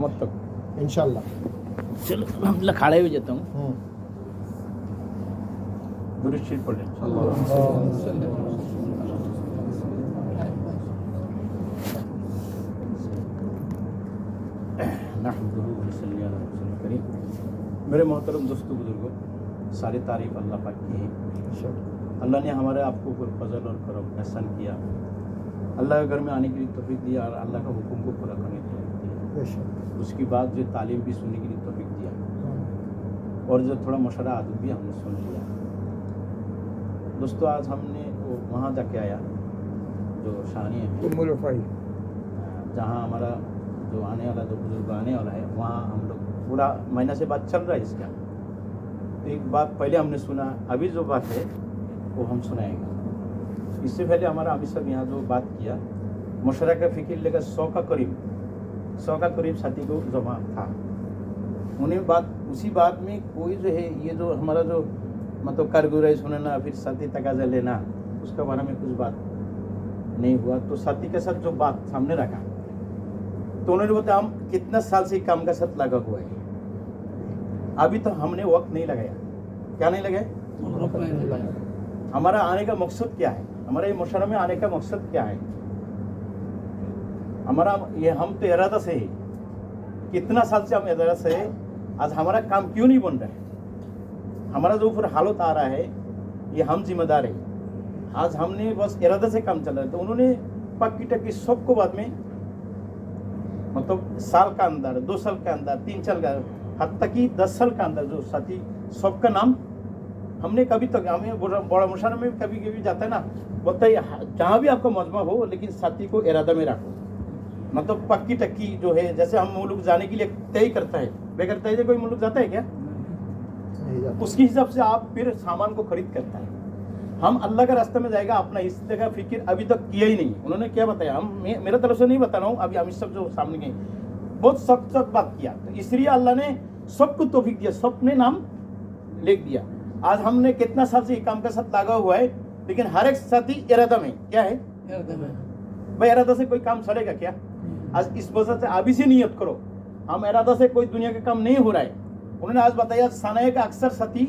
मत तक इंशाल्लाह। चलो अल्हम्दुलिल्लाह खड़े हो जाता हूँ। दुरूद शरीफ पढ़ लें। मेरे मोहतरम दोस्तों बुजुर्गों, सारी तारीफ अल्लाह पाक की है। अल्लाह ने हमारे आपको ऊपर फजल और करम एहसान किया। अल्लाह के घर में आने के लिए तौफीक दिया और अल्लाह का हुक्म को पूरा करने के लिए दिया। उसके बाद जो तालीम भी सुनने के लिए तौफीक दिया और जो थोड़ा मशवरा आदत भी हमने सुन लिया। दोस्तों आज हमने वो वहाँ जाके आया जो शानी है, जहाँ हमारा जो आने वाला जो बुजुर्ग आने वाला है, वहाँ हम लोग पूरा महीना से बात चल रहा है इसका। तो एक बात पहले हमने सुना, अभी जो बात है वो हम सुनाएंगे। इससे पहले हमारा अभी सब यहाँ जो बात किया, मशवरा का फिक्र लेकर 100 का करीब साथी को जमा था। उन्हें बात उसी बात में कोई जो है ये जो हमारा जो मतलब कारगुजारी सुनना फिर साथी तकाजा लेना, उसका बारे में कुछ बात नहीं हुआ। तो साथी के साथ जो बात सामने रखा तो उन्होंने बताया हम कितना साल से काम का साथ लगा हुआ है, अभी तो हमने वक्त नहीं लगाया। क्या नहीं लगाया? हमारा आने का मकसद क्या है, हमारे ये मुशर्रफ में आने का मकसद क्या है? हमारा ये हम तो इरादा से है, कितना साल से हम इरादा से है, आज हमारा काम क्यों नहीं बन रहा है? हमारा जो ऊपर हालत आ रहा है ये हम जिम्मेदार है। आज हमने बस इरादा से काम चल रहा है, तो उन्होंने पक्की टक्की सबको बाद में मतलब साल का अंदर, 2 साल के अंदर, 3 साल का, हत्ता कि 10 साल का अंदर जो साथी सबका नाम हमने कभी तक हमें बड़ा मुशर्रफ में कभी कभी जाता है ना, बताइए जहाँ भी आपका मजमा हो लेकिन साथी को इरादा में रखो। मतलब पक्की टक्की जो है, जैसे हम मुल्क जाने के लिए तय करता है, बगैर तय से कोई मुल्क जाता है क्या? उसके हिसाब से आप फिर सामान को खरीद करता है। हम अल्लाह का रास्ते में जाएगा, अपना इस जगह फिक्र अभी तक किया ही नहीं। उन्होंने क्या बताया, हम मेरा तरफ से नहीं बता रहा हूँ, अभी हम सब जो सामने गए बहुत सख्त बात किया, तो इसलिए अल्लाह ने सबको तौफीक दिया, सबने नाम लिख दिया। आज हमने कितना साल से काम का साथ लगा हुआ है, लेकिन हर एक साथी इरादा में क्या है, भाई इरादा से कोई काम चलेगा क्या? आज इस वजह से अभी से नियत करो, हम इरादा से कोई दुनिया का काम नहीं हो रहा है। उन्होंने आज बताया सानाए का अक्सर साथी,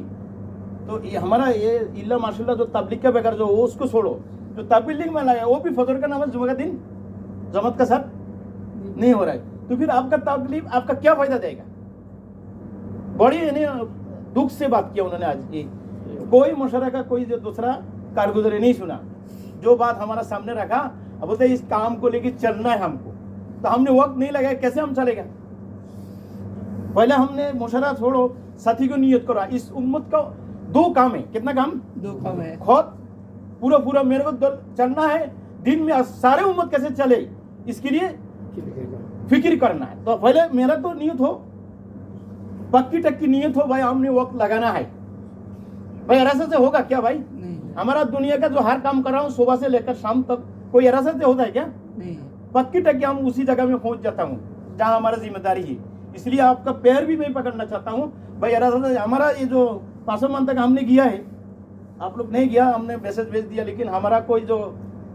तो ये हमारा ये इल्ला माशाल्लाह जो तबलीग का बेकार जो वो उसको छोड़ो, जो तबलीग में लगा वो भी फजर का नमाज जुमा का दिन जमात का साथ नहीं हो रहा है, तो फिर आपका तबलीग आपका क्या फायदा देगा? बड़ी दुख से बात किया उन्होंने आज। कोई मुशर्रा का कोई जो दूसरा कारगुजारी नहीं सुना, जो बात हमारा सामने रखा। अब बोलते इस काम को लेके चलना है हमको, तो हमने वक्त नहीं लगाया, कैसे हम चलेगा? पहले हमने मुशर्रा छोड़ो, साथी को नियत करो। इस उम्मत का 2 काम है, कितना काम? 2 काम है। खुद पूरा मेरे को चलना है, दिन में सारे उम्मत कैसे चले इसके लिए फिक्र करना है। तो पहले मेरा तो नियत हो, पक्की टक्की नियत हो, भाई हमने वक्त लगाना है। भाई ऐसा से होगा क्या भाई? नहीं। हमारा दुनिया का जो हर काम कर रहा हूँ सुबह से लेकर शाम तक, कोई ऐसा से होता है क्या? नहीं। पक्की टक्की हम उसी जगह में पहुंच जाता हूँ जहाँ हमारा जिम्मेदारी है। इसलिए आपका पैर भी मैं पकड़ना चाहता हूँ भाई, ऐसा हमारा ये जो 500 मन तक हमने किया है, आप लोग नहीं किया, हमने मैसेज भेज दिया, लेकिन हमारा कोई जो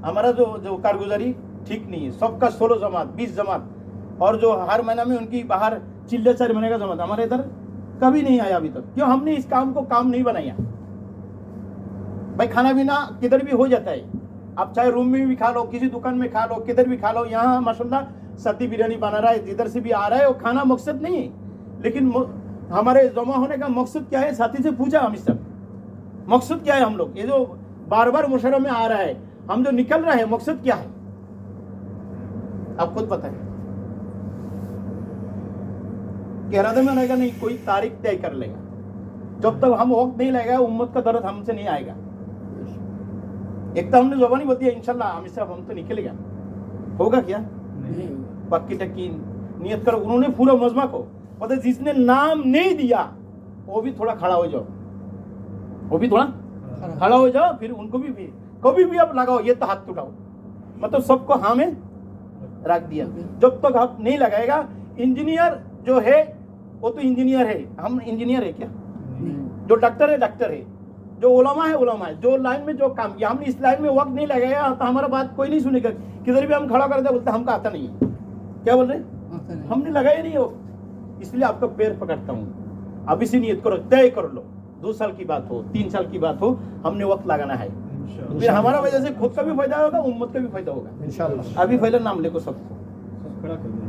हमारा जो कारगुजारी ठीक नहीं है। सबका 16 जमात 20 जमात, और जो हर महीना में उनकी बाहर चिल्ले 4 महीने का जमात हमारे इधर कभी नहीं आया अभी तक। क्यों? हमने इस काम को काम नहीं बनाया। भाई खाना पीना किधर भी हो जाता है, आप चाहे रूम में भी खा लो, किसी दुकान में खा लो, किधर भी खा लो। यहाँ माशाल्लाह सती बिरयानी बना रहा है, जिधर से भी आ रहा है, वो खाना मकसद नहीं है, लेकिन हमारे जमा होने का मकसद क्या है? साथी से पूछा हम, इस सब मकसद क्या है? हम लोग ये जो बार बार मुशर्रफ में आ रहा है, हम जो निकल रहे हैं, मकसद क्या है? आप खुद पता है। इरादे में रहेगा नहीं, कोई तारीख तय कर लेगा। जब तक हम वक्त नहीं लगेगा, उम्मत का दर्द हमसे नहीं आएगा। एक तो हमने जबानी बता दिया इंशाल्लाह हम इससे हम तो निकलेगा, होगा क्या? नहीं। पक्की टक्की नियत करो। उन्होंने पूरा मजमा को पता, जिसने नाम नहीं दिया वो भी थोड़ा खड़ा हो जाओ, वो भी थोड़ा खड़ा हो जाओ, फिर उनको भी कभी भी आप लगाओ, ये तो हाथ उठाओ, मतलब सबको हाँ में रख दिया। जब तक हाथ नहीं लगाएगा, इंजीनियर जो है वो तो इंजीनियर है, हम इंजीनियर है क्या? जो डॉक्टर है डॉक्टर है, जो उलमा है, जो लाइन में जो काम किया, हमने इस लाइन में वक्त नहीं लगाया तो हमारा बात कोई नहीं सुनेगा। किधर भी हम खड़ा कर दे बोलते हमको आता नहीं है। क्या बोल रहे? हमने लगाया नहीं हो, इसलिए आपका पैर पकड़ता हूँ। अभी से नियत करो, तय कर लो, 2 साल की बात हो, 3 साल की बात हो, हमने वक्त लगाना है। फिर हमारा वजह से खुद का भी फायदा होगा, उम्मत का भी फायदा होगा इंशाल्लाह। अभी पहले नाम लेको सबको,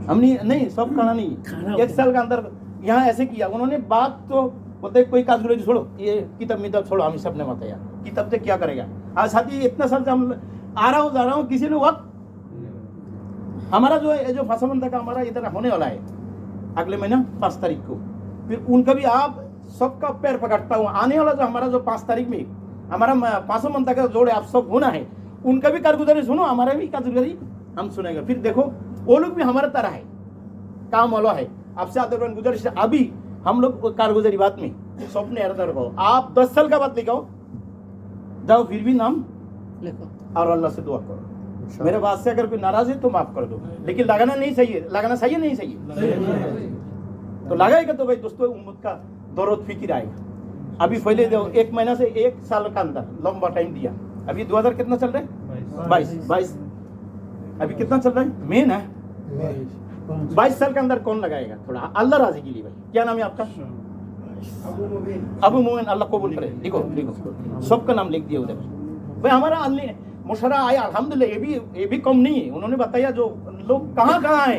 हमने नहीं सब खाना नहीं, 1 साल का अंदर यहाँ ऐसे किया उन्होंने। बात तो बोलते कोई काज छोड़ो, ये किताब मिताब छोड़ो, हम सबने बताया किताब से क्या करेगा। आज साथी इतना साल से हम आ रहा हूँ जा रहा हूँ, किसी ने वक्त हमारा जो फांसाबंदा का हमारा इधर होने वाला है अगले महीना 5 तारीख को, फिर उनका भी आप सबका पैर पकड़ता हूँ। आने वाला जो हमारा जो 5 तारीख में हमारा फांसाबंदा का जोड़ आप सब होना है, उनका भी कारगुजारी सुनो, हमारा भी कारगुजारी हम सुनेंगे। फिर देखो वो लोग भी हमारा तरह है, काम वाला है। आपसे आदरवान गुजारिश, अभी हम लोग कारगुजारी बात में स्वप्न याद रखो, आप 10 साल का बात लिखाओ जाओ, फिर भी नाम लिखो और अल्लाह से दुआ करो। मेरे बात से अगर कोई नाराज है तो माफ कर दो, लेकिन लगाना नहीं सही है, लगाना सही है नहीं सही है तो लगाएगा तो भाई दोस्तों उम्मत का दौरत फिक्र आएगा। अभी पहले दो 1 महीना से 1 साल का अंदर लंबा टाइम दिया। अभी 2000 कितना चल रहा है 22 अभी कितना चल रहा है महीना है 22 साल के अंदर कौन लगाएगा? थोड़ा अल्लाह राजी के लिए भाई। क्या नाम है आपका? अबू मोमिन, अल्लाह कबूल करे। लिखो लिखो, सबका नाम लिख दिया उधर भाई। हमारा मुशरा आया अल्हम्दुलिल्लाह, ये भी कम नहीं है। उन्होंने बताया जो लोग कहाँ है,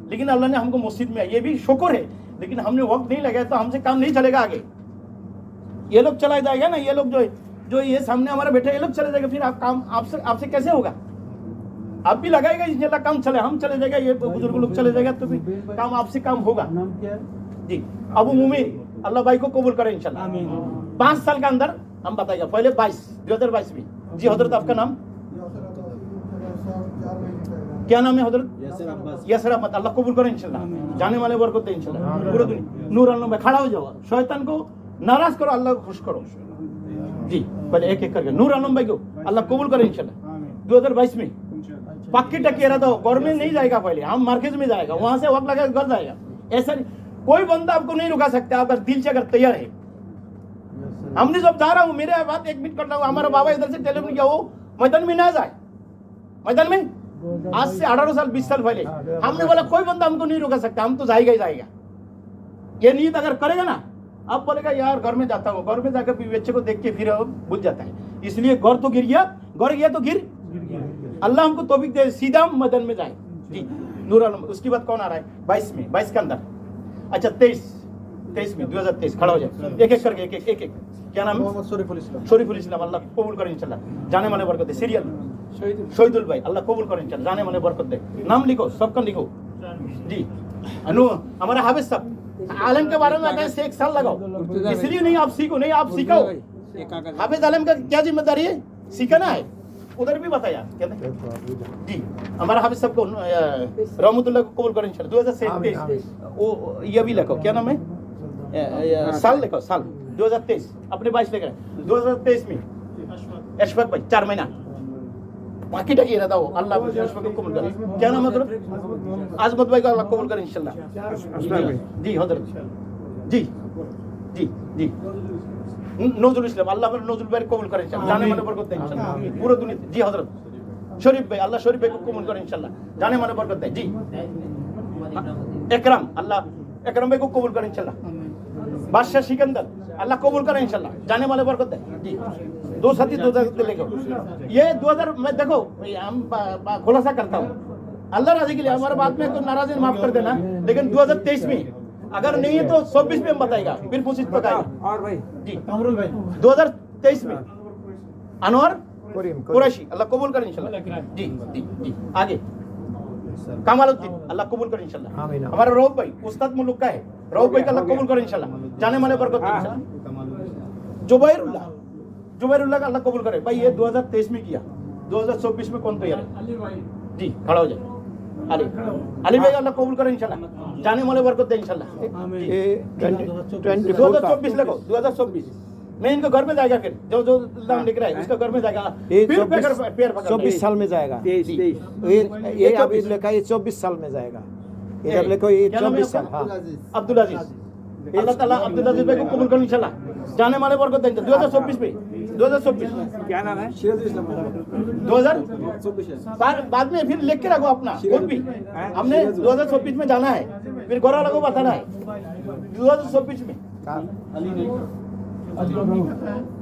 लेकिन अल्लाह ने हमको मस्जिद में, ये भी शुक्र है। लेकिन हमने वक्त नहीं लगाया तो हमसे काम नहीं चलेगा आगे। ये लोग चला जाएगा ना, ये लोग जो ये सामने हमारा बैठे, ये लोग चले जाएगा, फिर आप काम आपसे कैसे होगा? आप भी लगाएगा इंशाल्लाह, काम चले, हम चले जाएगा, ये बुजुर्ग लोग चले जाएगा तो भी काम आपसे काम होगा। नाम क्या है जी? अबू मोमिन, अल्लाह भाई को कबूल करे इंशाल्लाह। 5 साल का अंदर हम बताएगा। पहले 2022 में जी। हजरत आपका नाम क्या नाम है हजरत? यासर अहमद, अल्लाह कबूल करे इंशाल्लाह, जाने वाले बरकत दे इंशाल्लाह। पूरा दुनिया नूर आलम भाई, खड़ा हो जाओ, शैतान को नाराज करो, अल्लाह को खुश करो जी। पहले एक एक करके नूर आलम भाई को अल्लाह कबूल करे इंशाल्लाह। 2022 में पक्की टकी रहा तो गवर्नमेंट नहीं जाएगा, पहले हम मार्केट में जाएगा, वहां से वक्त लगा घर जाएगा। ऐसा कोई बंदा आपको नहीं रुका सकता, अगर दिल से अगर तैयार है। हमने जब जा रहा हूँ, मेरे बात 1 मिनट कर रहा हूँ, हमारा बाबा इधर से टेलीफोन किया, वो मैदान में ना जाए। मैदान में आज से 18 साल 20 साल पहले हमने बोला कोई बंदा हमको नहीं रोका सकता, हम तो जाएगा ही जाएगा। ये नीयत अगर करेगा ना, अब बोलेगा यार घर में जाता हूँ, घर में जाकर बच्चे को देख के फिर भूल जाता है। इसलिए घर तो गिर गया, घर गया तो गिर अल्लाह हमको तौफीक दे, सीधा मैदान में जाए जी। नूर आलम, उसकी बात कौन आ रहा है? 22 के अंदर। अच्छा 23 में 2023 खड़ा हो जाए, एक एक करके एक क्या नाम है? शरीफुल इस्लाम, अल्लाह कबूल करे इंशाल्लाह, जाने वाले बरकत दे। सीरियल शहीदुल भाई, अल्लाह कबूल करे इंशाल्लाह, जाने वाले बरकत दे। नाम लिखो, सबका लिखो जी। अनु हमारा हाफिज साहब आलम के बारे में आता है, 1 साल लगाओ, इसलिए नहीं आप सीखो, नहीं आप सिखाओ। हाफिज आलम का क्या जिम्मेदारी है? सीखना है। उधर भी बताया कहते जी। हमारा हाफिज साहब को रहमतुल्लाह को कबूल करे इंशाल्लाह। 2023 वो ये भी लिखो, क्या नाम है? साल लिखो, साल 2023 अपने 22 लेकर 2023 में अशफाक भाई 4 महीना बाकी टकी रहता हो, अल्लाह अशफाक को कबूल करे। क्या नाम है मतलब? आजमत भाई का अल्लाह कबूल करे इंशाल्लाह जी। हजरत जी जी जी। नौजुल इस्लाम, अल्लाह पर नौजुल भाई कबूल करे इंशाल्लाह, जाने माने बरकत दे इंशाल्लाह पूरा दुनिया जी। हजरत शरीफ भाई, अल्लाह शरीफ भाई को कबूल करे इंशाल्लाह, जाने माने बरकत दे जी। इकराम, अल्लाह इकराम भाई को कबूल करे इंशाल्लाह। बादशाह सिकंदर, अल्लाह कबूल करे इंशाल्लाह, जाने वाले बरकत दे जी। 2 साथी 2000 लेके ये 2000 मैं देखो हम खुलासा करता हूँ, अल्लाह राजी के लिए हमारे बात में तो नाराजी माफ कर देना। लेकिन 2023 में अगर नहीं है तो 26 में हम बताएगा, फिर पूछ पकाएगा। और भाई जी अमरुल भाई 2023 में अनवर कुरैशी, अल्लाह कबूल करे इंशाल्लाह जी जी जी। आगे कमालुद्दीन, अल्लाह कबूल करे इंशाल्लाह। हमारा रऊफ भाई उस्ताद मुल्क का है, रऊफ भाई का अल्लाह कबूल करे इंशाल्लाह, जाने वाले बरकत दे इंशाल्लाह। जुबैरुल्लाह का अल्लाह कबूल करे भाई। ये 2023 में किया, 2024 में कौन तैयार है जी? खड़ा हो जाए। अली भाई अल्लाह कबूल करे इंशाल्लाह, जाने वाले बरकत दे इंशाल्लाह। 2024 लगो, 2024 मैं इनके घर में जाएगा, फिर जो नाम लिख रहा है उसका घर में जाएगा, फिर पैर पकड़ 24 साल में जाएगा। ये अभी लिखा है 24 साल में जाएगा, इधर लिखो ये 24 साल। हाँ अब्दुल अजीज, अल्लाह ताला अब्दुल अजीज भाई को कबूल करे इंशाल्लाह, जाने वाले बरकत दे 2024 में। 2024 क्या नाम है? 2000 बाद में फिर लिख के रखो अपना खुद भी। हमने 2024 में जाना है, फिर गोरा लोगों को बताना है 2024 में।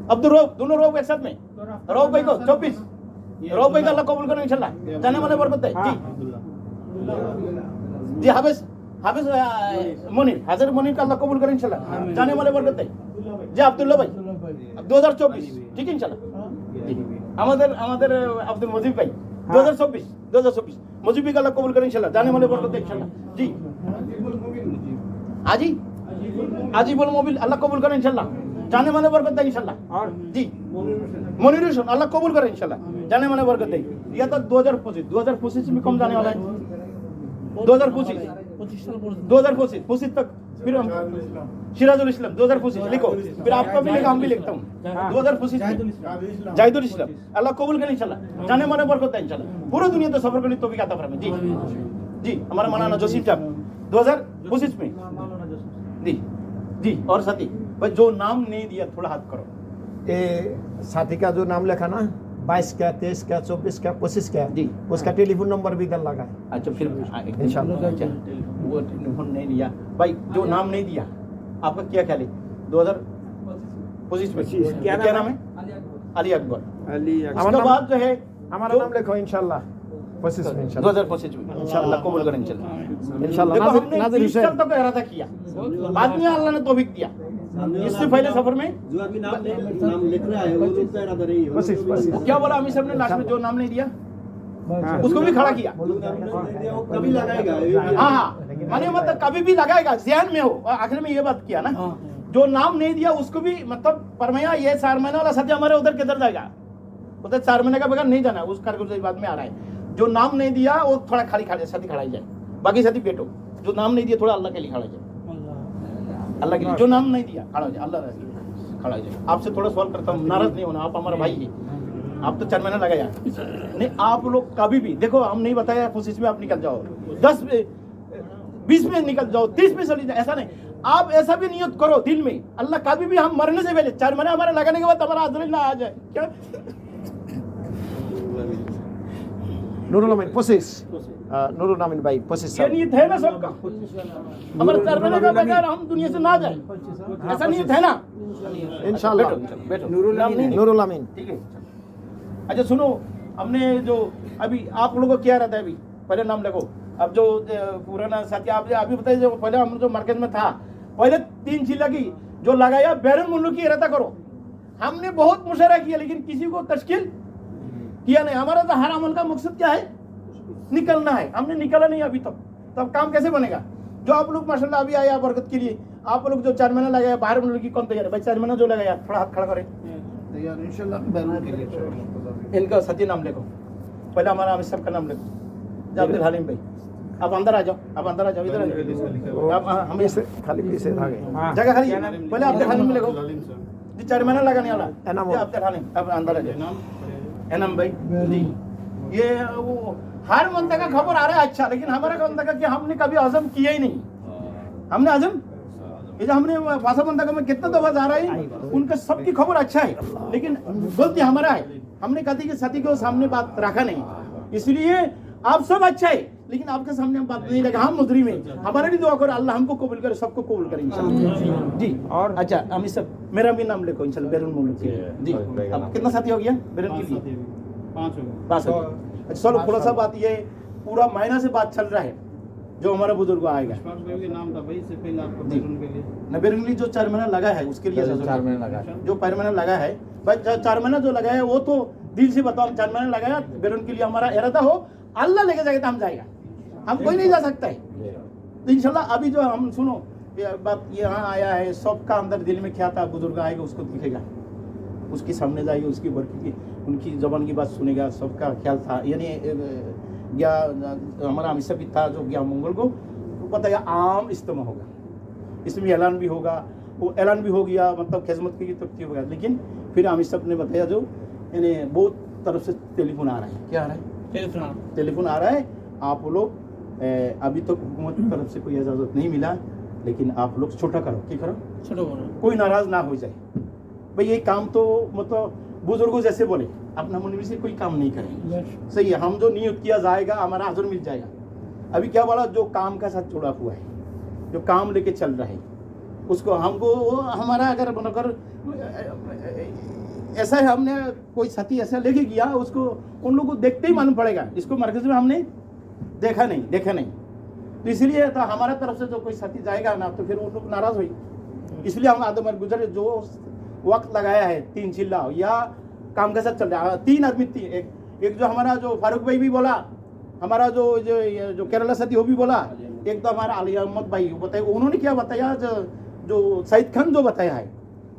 अब्दुल रऊफ, दोनों रऊफ एक साथ में। रऊफ भाई को 24, रऊफ भाई का अल्लाह कबूल करे इंशाल्लाह, जाने वाले बरकत है जी। हाफिज मुनीर, हाजिर मुनीर का अल्लाह कबूल करे इंशाल्लाह, जाने वाले बरकत है जी। अब्दुल्ला भाई 2024 ठीक है इंशाल्लाह जी। আমাদের আব্দুল মজিদ ভাই 2024 মজিদ ভাই का अल्लाह कबूल करे इंशाल्लाह, जाने वाले बरकत है इंशाल्लाह जी। आजीबुल मोबिल अल्लाह कबूल करे इंशाल्लाह, जाने वाले बरकत है इंशाल्लाह और जी। मुनीर हुसैन अल्लाह कबूल करे इंशाल्लाह, जाने वाले बरकत है। या तो 2025 में कम जाने वाला है 2025 तक। फिर हम सिराजुल इस्लाम 2025 लिखो, फिर आपका भी लिखा, हम भी लिखता हूँ 2025 जाहिदुल इस्लाम अल्लाह कबूल करे इंशाल्लाह, जाने माने बरकत है इंशाल्लाह, पूरी दुनिया तो सफर करने तौफीक अता फरमाए जी। जी हमारा मौलाना जोशीफ साहब 2025 में जी। और साथी भाई जो नाम नहीं दिया थोड़ा हाथ करो। ये साथी का जो नाम लिखा ना 22 का 23 का 24 का 25 का जी, उसका टेलीफोन नंबर भी इधर लगा है अच्छा फिर इंशाल्लाह। अच्छा वो टेलीफोन नहीं दिया भाई, जो नाम नहीं दिया आपका क्या ख्याल है 2025 में क्या नाम है? अली अकबर। उसके बाद जो है हमारा नाम लिखो इंशाल्लाह 25 में इंशाल्लाह 2025 में इंशाल्लाह कबूल करें इंशाल्लाह। इंशाल्लाह। देखो हमने नाज़िर 30 साल हुसैन तक इरादा किया, बाद में अल्लाह ने तौफीक दिया। इससे पहले सफर में जो अभी नाम लिख रहा है वो लोग का इरादा नहीं है। 25 वो क्या बोला अमीर साहब ने लास्ट में, जो नाम नहीं दिया उसको भी खड़ा किया। कभी लगाएगा हाँ माने मतलब कभी भी लगाएगा, ध्यान में हो। आखिर में ये बात किया ना, जो नाम नहीं दिया उसको भी मतलब फरमाया ये 4 महीने वाला साथी हमारे उधर किधर जाएगा, उधर 4 महीने का बगैर नहीं जाना, उस कारगर बाद में आ रहा है। जो नाम नहीं दिया वो थोड़ा खाली साथी खड़ा ही जाए, बाकी साथी बैठो। जो नाम नहीं दिया थोड़ा अल्लाह के लिए खड़ा जाए, अल्लाह के लिए। जो नाम नहीं दिया खड़ा हो जाए, अल्लाह के लिए खड़ा जाए। आपसे थोड़ा सवाल करता हूँ, नाराज नहीं होना, आप हमारा भाई है। आप तो 4 महीना लगाया नहीं, आप लोग कभी भी देखो, हम नहीं बताया 25 में आप निकल जाओ, 10 में 20 में निकल जाओ, 30 में चली जाए, ऐसा नहीं। आप ऐसा भी नियत करो दिल में, अल्लाह कभी भी हम मरने से पहले 4 महीने हमारे लगाने के बाद हमारा अजल ना आ जाए। क्या नूरुल अमीन 25 नूरुल अमीन भाई 25 ये नियत है ना सबका, हमारे 4 महीने का बगैर हम दुनिया से ना जाए, ऐसा नियत है ना इंशाल्लाह। बैठो नूरुल अमीन ठीक है। अच्छा सुनो, हमने जो अभी आप लोगों को क्या रहता है, अभी पहले नाम लिखो। अब जो पुराना साथी आप अभी बताइए, जो पहले हम जो मार्केट में था पहले 3 जिला की जो लगाया बैरन मुल्क की रहता करो। हमने बहुत मुशायरा किया लेकिन किसी को तश्कील किया नहीं। हमारा तो हर अमल का मकसद क्या है, निकलना है। हमने निकला नहीं अभी तक, तब काम कैसे बनेगा? जो आप लोग माशाल्लाह अभी आया बरकत के लिए, आप लोग जो 4 महीना लगाया बाहर मुल्क की कौन तैयार है भाई? 4 महीना जो लगाया थोड़ा हाथ खड़ा करें तैयार इंशाल्लाह बैरून के लिए। इनका सती नाम लिखो, पहले हमारा अमित साहब का नाम लिखो, अब्दुल हलीम भाई। आप अंदर आ जाओ, आप अंदर आ जाओ, इधर आ जाओ। आप हम इसे खाली पीछे आ गए जगह खाली है, पहले अब्दुल हलीम लिखो जी, 4 महीना लगाने वाला एनाम। अब्दुल हलीम, अब अंदर आ जाओ। एनाम भाई जी, ये वो हर बंदा का खबर आ रहा है अच्छा, लेकिन हमारा बंदा का कि हमने कभी आज़म किया ही नहीं। हमने आज़म ये जो हमने फासा बंदा का में कितना दफा जा रहा है, उनका सबकी खबर अच्छा है, लेकिन गलती हमारा है, हमने कभी के साथी के सामने बात रखा नहीं। इसलिए आप सब अच्छा है, लेकिन आपके सामने हम बात नहीं लगा। हम मुजरिम में, हमारे लिए दुआ करो अल्लाह हमको कबूल करे, सबको कबूल करे इंशाल्लाह जी। और अच्छा अमित सब मेरा भी नाम लिखो इंशाल्लाह, बैरून मुल्क के लिए जी। अब कितना साथी हो गया बैरून के लिए? 5 हो गए। अच्छा चलो थोड़ा सा बात ये, पूरा महीना से बात चल रहा है जो हमारा बुजुर्ग आएगा नाम था भाई, इससे पहले आपको जी। बैरून के लिए न बैरून के लिए जो 4 महीना लगा है उसके लिए 4 महीने लगा जो 4 महीना लगा है भाई, 4 महीना जो लगा है वो तो दिल से बताओ, 4 महीना लगाया बैरून के लिए हमारा इरादा हो, अल्लाह लेके जाएगा तो हम जाएगा, हम कोई नहीं जा सकता है। तो इंशाल्लाह अभी जो हम सुनो ये बात यहाँ आया है, सबका अंदर दिल में क्या था, बुजुर्ग आएगा उसको दिखेगा, उसके सामने जाएगा, उसकी बरकत की उनकी जबान की बात सुनेगा, सबका ख्याल था। यानी गया हमारा हमेशा भी था जो गया मंगल को, तो पता है आम इज्तिमा होगा, इसमें ऐलान भी होगा, वो ऐलान भी हो गया, मतलब खिदमत की तरक्की होगा। लेकिन फिर अमित साहब ने बताया जो यानी बहुत तरफ से टेलीफोन आ रहा है, क्या आ रहा है? टेलीफोन आ रहा है। आप लोग अभी तक हुकूमत की तरफ से कोई इजाज़त नहीं मिला, लेकिन आप लोग छोटा करो, क्या करो, कोई नाराज ना हो जाए, भाई ये काम तो मतलब बुजुर्गों जैसे बोले अपना मन से कोई काम नहीं करेंगे, सही है। हम जो नियुक्त किया जाएगा हमारा हाजिर मिल जाएगा। अभी क्या बोला, जो काम का साथ जुड़ा हुआ है, जो काम लेके चल रहा है, उसको हमको हमारा अगर बनकर ऐसा है, हमने कोई साथी ऐसा लेके गया, उसको उन लोगों को देखते ही मालूम पड़ेगा इसको मरकज में हमने देखा नहीं। तो इसलिए तो हमारा तरफ से जो कोई साथी जाएगा ना तो फिर वो लोग नाराज हुई। इसलिए हम आदम गुजर जो वक्त लगाया है 3 चिल्ला या काम के साथ चल रहा है, 3 आदमी एक जो हमारा जो फारूक भाई भी बोला, हमारा जो केरला साथी वो भी बोला, एक तो हमारा अली अहमद भाई बताया। उन्होंने क्या बताया, जो सईद खान जो बताया है,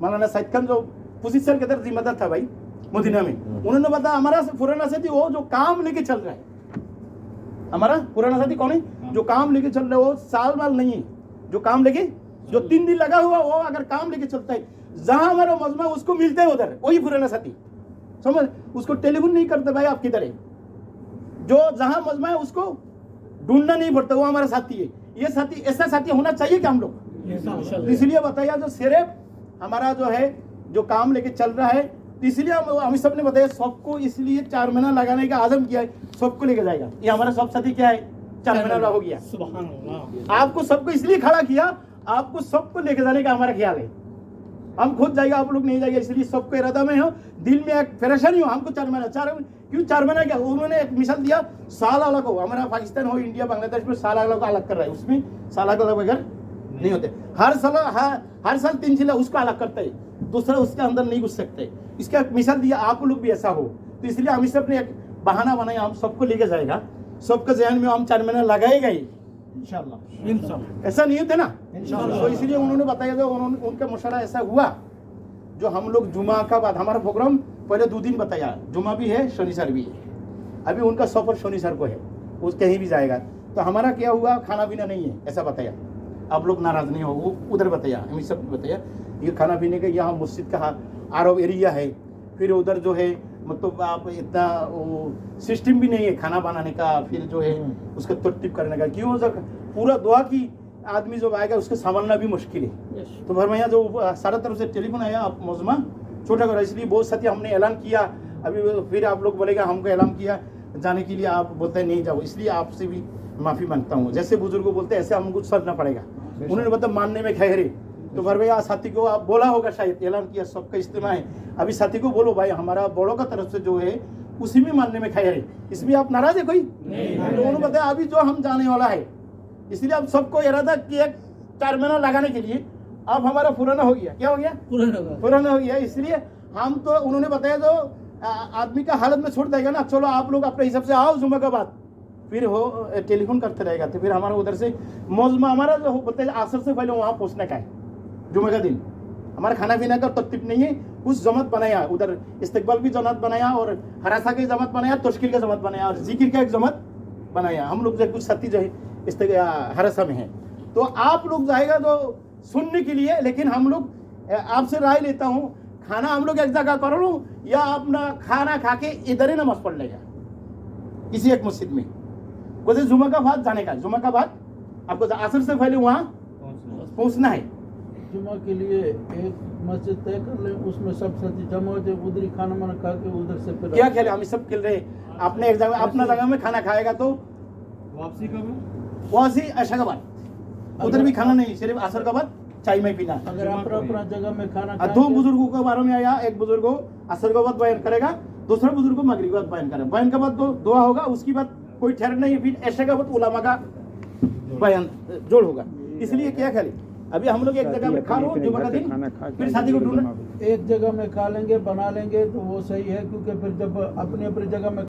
मौलाना सईद खान जो पोजीशन के अंदर जिम्मेदार था भाई मदीना में, उन्होंने बताया हमारा पुराना साथी वो जो काम लेके चल रहा है, हमारा पुराना साथी कौन है, जो काम लेके चल रहा है, वो साल वाल नहीं है, जो काम लेके जो 3 दिन लगा हुआ वो अगर काम लेके चलता है, जहां हमारा मजमा उसको मिलते है उधर वही पुराना साथी, समझ, उसको टेलीफोन नहीं करते भाई आपकी तरह, जो जहां मजमा है उसको ढूंढना नहीं पड़ता, वो हमारा साथी है। ये साथी ऐसा साथी होना चाहिए क्या हम लोग, इसलिए बताया जो सिर्फ हमारा जो है जो काम लेके चल रहा है, तो इसलिए हम सब ने बताया सबको, इसलिए 4 महीना लगाने का आज़म किया है, सबको लेके जाएगा। ये हमारा सब साथी क्या है, 4 महीना हो गया, सुभान अल्लाह। आपको सबको इसलिए खड़ा किया, आपको सबको लेके जाने का हमारा ख्याल है। हम खुद जाएगा, आप लोग नहीं जाएगा, इसलिए सबको इरादा में हो, दिल में एक परेशानी हो, हमको 4 महीना क्यों 4 महीना क्या, उन्होंने एक मिसाल दिया, साल अलग हो, हमारा पाकिस्तान हो, इंडिया बांग्लादेश में साल अलग कर रहा है, उसमें साल अलग बगैर नहीं होते। हर साल 3 जिला उसको अलग करते है, दूसरा उसके अंदर नहीं घुस सकते। इसका मिसाल दिया, आप लोग भी ऐसा हो, तो इसलिए हम सब ने एक बहाना बनाया, हम सबको लेके जाएगा, सबके जहन में हम 4 महीना लगाएगा ही इंशाल्लाह। ऐसा नहीं होता ना, तो इसलिए उन्होंने बताया, जो उनका मुशावरा ऐसा हुआ, जो हम लोग जुमा का बाद हमारा प्रोग्राम पहले 2 दिन बताया, जुमा भी है, शनिवार भी है। अभी उनका सफर शनिवार को है, वो कहीं भी जाएगा, तो हमारा क्या हुआ, खाना पीना नहीं है, ऐसा बताया। आप लोग नाराज नहीं हो, वो उधर बताया, हमें सब बताया, ये खाना पीने का यहाँ मस्जिद का आरब एरिया है, फिर उधर जो है मतलब आप इतना वो सिस्टम भी नहीं है खाना बनाने का, फिर जो है उसका तरतीब करने का, क्यों पूरा दुआ की आदमी जो आएगा उसको संभालना भी मुश्किल है। तो भरमैया जो सारा तरफ से टेलीफोन आया, आप मौजमा छोटा करो, इसलिए बहुत साथी हमने ऐलान किया, अभी फिर आप लोग बोलेगा हमको ऐलान किया जाने के लिए, आप बोलते हैं नहीं जाओ, इसलिए आपसे भी माफ़ी मांगता हूँ। जैसे बुजुर्गों बोलते हैं ऐसे हमको चलना पड़ेगा, उन्होंने मतलब मानने में खैर। तो भरमैया साथी को आप बोला होगा, शायद ऐलान किया, सबका इस्तेमाल है, अभी साथी को बोलो भाई हमारा बड़ों का तरफ से जो है उसी में मानने में खैर है, इसमें आप नाराज है कोई नहीं। तो उन्होंने बताया अभी जो हम जाने वाला है, इसलिए आप सबको इरादा किया 4 महीना लगाने के लिए, अब हमारा पुराना हो गया, क्या हो गया, पुराना हो गया, इसलिए हम तो उन्होंने बताया जो आदमी का हालत में छोड़ देगा ना, चलो आप लोग अपने हिसाब से आओ जुम्मे के बाद, फिर हो टेलीफोन करते रहेगा, तो फिर हमारा उधर से मौजमा हमारा जो बोलते हैं असर से पहले वहाँ पहुँचने का है, जुम्मे का दिन हमारा खाना पीना का तरतीब नहीं है, कुछ जमात बनाया, उधर इस्तकबाल की जमात बनाया, और हरासा की जमात बनाया, तश्कील का जमात बनाया, और जिक्र का एक जमात बनाया। हम लोग जो कुछ साथी जो है हरासा में है, तो आप लोग जाएगा तो सुनने के लिए, लेकिन हम लोग आपसे राय लेता हूँ, खाना हम लोग एक जगह कर लो, या अपना खाना खा के इधर ही नमाज पढ़ लेगा किसी एक मस्जिद में, वैसे जुमा का बाद जाने का, जुमा का बाद आपको असर से पहले वहाँ पहुँचना है। जुमा के लिए एक मस्जिद तय कर ले, उसमें सब साथी जमा हो जाए, उधर ही खाना वाना खा के उधर से फिर क्या खेले, हम सब खेल रहे, अपने एक जगह अपना जगह में खाना खाएगा, तो वापसी कब है, वापसी ऐशा के बाद, उधर भी खाना नहीं, सिर्फ असर के बाद चाय में पीना। अगर अपना जगह में खाना 2 बुजुर्गों के बारे में आया, एक बुजुर्ग असर के बाद बयान करेगा, दूसरा बुजुर्ग मगरिब के बाद बयान करेगा, बयान के बाद तो दुआ होगा, उसके बाद कोई ठहर नहीं, फिर ऐशा के बाद उलमा का बयान जोड़ होगा। इसलिए क्या खेले, अभी हम लोग एक जगह में खा लो जुमा का दिन, फिर शादी को ढूंढना, एक जगह में खा लेंगे, बना लेंगे तो वो सही है, क्योंकि फिर जब अपनी अपनी जगह में